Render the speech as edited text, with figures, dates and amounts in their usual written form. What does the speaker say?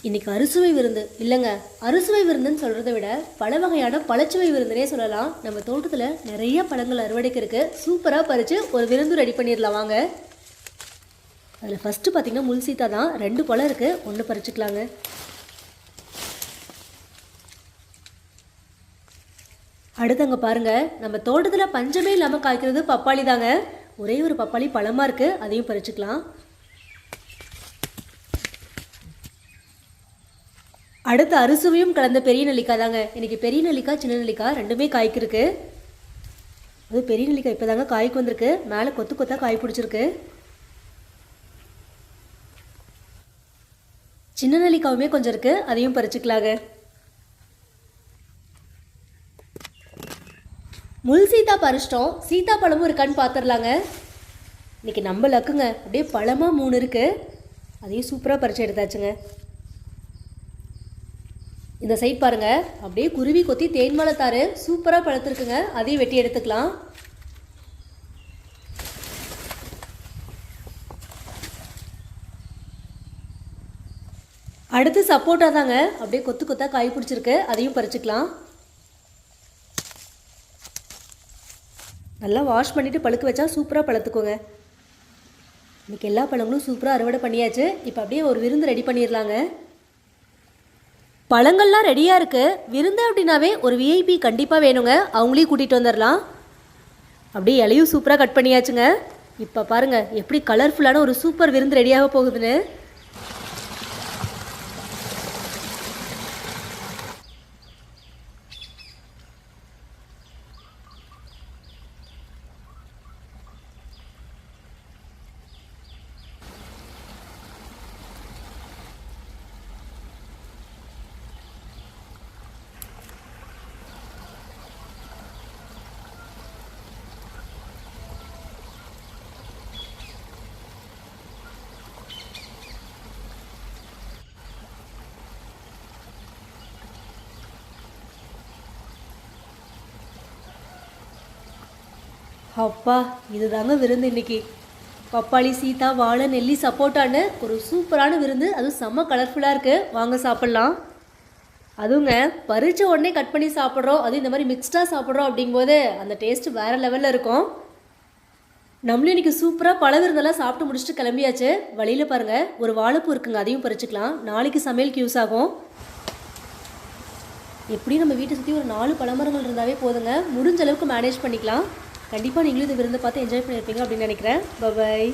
இன்றைக்கி அறுசுவை விருந்து இல்லைங்க, அறுசுவை விருந்துன்னு சொல்கிறத விட பல வகையான பழச்சுவை விருந்துனே சொல்லலாம். நம்ம தோட்டத்தில் நிறைய பழங்கள் அறுவடைக்கு இருக்குது. சூப்பராக பறித்து ஒரு விருந்து ரெடி பண்ணிடலாம் வாங்க. அதில் ஃபஸ்ட்டு பார்த்திங்கன்னா முள் சீத்தா தான். 2 பழம் இருக்குது, 1 பறிச்சுக்கலாங்க. அடுத்து அங்கே பாருங்கள், நம்ம தோட்டத்தில் பஞ்சமே இல்லாமல் காய்க்கிறது பப்பாளி தாங்க. ஒரே ஒரு பப்பாளி பழமாக இருக்குது, அதையும் பறிச்சுக்கலாம். அடுத்து அறுசுவையும் கலந்த பெரிய நெல்லிக்காய் தாங்க. இன்றைக்கி பெரிய நெல்லிக்காய் சின்ன நெல்லிக்காய் ரெண்டுமே காய்க்கிருக்கு. அது பெரிய நெல்லிக்காய் இப்போ தாங்க காய்க்கு வந்திருக்கு. மேலே கொத்து கொத்தாக காய் பிடிச்சிருக்கு. சின்ன நெல்லிக்காவுமே கொஞ்சம் இருக்குது, அதையும் பறிச்சுக்கலாங்க. முள் சீத்தா பறிச்சிட்டோம். சீத்தா பழமும் இருக்கான்னு பார்த்துடலாங்க. இன்றைக்கி நம்ம லக்குங்க, அப்படியே பழமாக 3 இருக்குது. அதையும் சூப்பராக பறித்து எடுத்தாச்சுங்க. இந்த சைட் பாருங்கள், அப்படியே குருவி கொத்தி தேன்மலைத்தாறு சூப்பராக பழுத்துருக்குங்க. அதையும் வெட்டி எடுத்துக்கலாம். அடுத்து சப்போட்டா தாங்க, அப்படியே கொத்து கொத்தாக காய் பிடிச்சிருக்கு, அதையும் பறிச்சுக்கலாம். நல்லா வாஷ் பண்ணிவிட்டு பழுக்க வச்சா சூப்பராக பழுத்துக்கோங்க. இன்றைக்கி எல்லா பழங்களும் சூப்பராக அறுவடை பண்ணியாச்சு. இப்போ அப்படியே ஒரு விருந்து ரெடி பண்ணிடலாங்க. பழங்கள்லாம் ரெடியாக இருக்குது. விருந்து அப்படின்னாவே ஒரு விஐபி கண்டிப்பாக வேணுங்க. அவங்களையும் கூட்டிகிட்டு வந்துடலாம். அப்படியே இலையும் சூப்பராக கட் பண்ணியாச்சுங்க. இப்போ பாருங்கள் எப்படி கலர்ஃபுல்லான ஒரு சூப்பர் விருந்து ரெடியாக போகுதுன்னு. அப்பா, இது தாங்க விருந்து இன்னைக்கு. பப்பாளி, சீத்தா, வாழை, நெல்லி, சப்போட்டான்னு ஒரு சூப்பரான விருந்து. அதுவும் செம்ம கலர்ஃபுல்லாக இருக்குது. வாங்க சாப்பிட்லாம். அதுவுங்க பறித்த உடனே கட் பண்ணி சாப்பிட்றோம், அதுவும் இந்த மாதிரி மிக்ஸ்டாக சாப்பிட்றோம் அப்படிங்கும்போது அந்த டேஸ்ட்டு வேறு லெவலில் இருக்கும். நம்மளும் இன்றைக்கி சூப்பராக பழ விருந்தெல்லாம் சாப்பிட்டு முடிச்சுட்டு கிளம்பியாச்சு. வழியில் பாருங்கள் ஒரு வாழைப்பூ இருக்குங்க, அதையும் பறிச்சுக்கலாம். நாளைக்கு சமையலுக்கு யூஸ் ஆகும். எப்படியும் நம்ம வீட்டை சுற்றி ஒரு 4 பழமரங்கள் இருந்தாவே போதுங்க. முடிஞ்ச அளவுக்கு மேனேஜ் பண்ணிக்கலாம். கண்டிப்பாக நீங்களும் இந்த விருந்தை பார்த்து என்ஜாய் பண்ணியிருப்பீங்க அப்படின்னு நினைக்கிறேன். பை.